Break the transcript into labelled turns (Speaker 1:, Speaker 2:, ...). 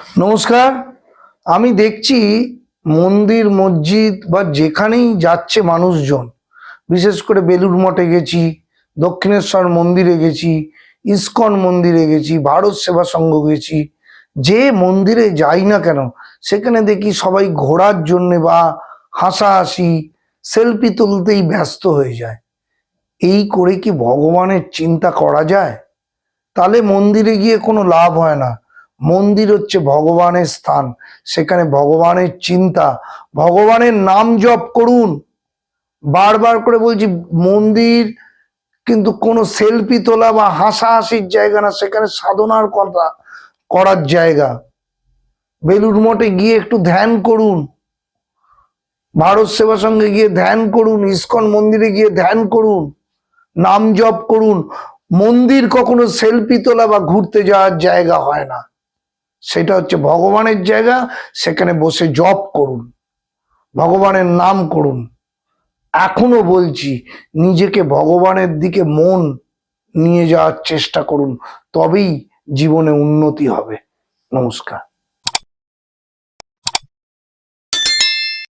Speaker 1: নমস্কার। আমি দেখছি মন্দির মসজিদ বা যেখানেই যাচ্ছে মানুষজন, বিশেষ করে বেলুড় মঠে গেছি, দক্ষিণেশ্বর মন্দিরে গেছি, ইস্কন মন্দিরে গেছি, ভারত সেবা সংঘ গেছি, যে মন্দিরে যাই না কেন সেখানে দেখি সবাই ঘোরার জন্যে বা হাসাহাসি সেলফি তুলতেই ব্যস্ত হয়ে যায়। এই করে কি ভগবানের চিন্তা করা যায়? তাহলে মন্দিরে গিয়ে কোনো লাভ হয় না। মন্দির হচ্ছে ভগবানের স্থান, সেখানে ভগবানের চিন্তা, ভগবানের নাম জপ করুন। বারবার করে বলছি, মন্দির কিন্তু কোনো সেলফি তোলা বা হাসাহাসির জায়গা না, সেখানে সাধনার কথা করার জায়গা। বেলুড় মঠে গিয়ে একটু ধ্যান করুন, ভারত সেবা সঙ্গে গিয়ে ধ্যান করুন, ইস্কন মন্দিরে গিয়ে ধ্যান করুন, নাম জপ করুন। মন্দির কখনো সেলফি তোলা বা ঘুরতে যাওয়ার জায়গা হয় না, সেটা হচ্ছে ভগবানের জায়গা। সেখানে বসে জপ করুন, ভগবানের নাম করুন। এখনো বলছি, নিজেকে ভগবানের দিকে মন নিয়ে যাওয়ার চেষ্টা করুন, তবেই জীবনে উন্নতি হবে। নমস্কার।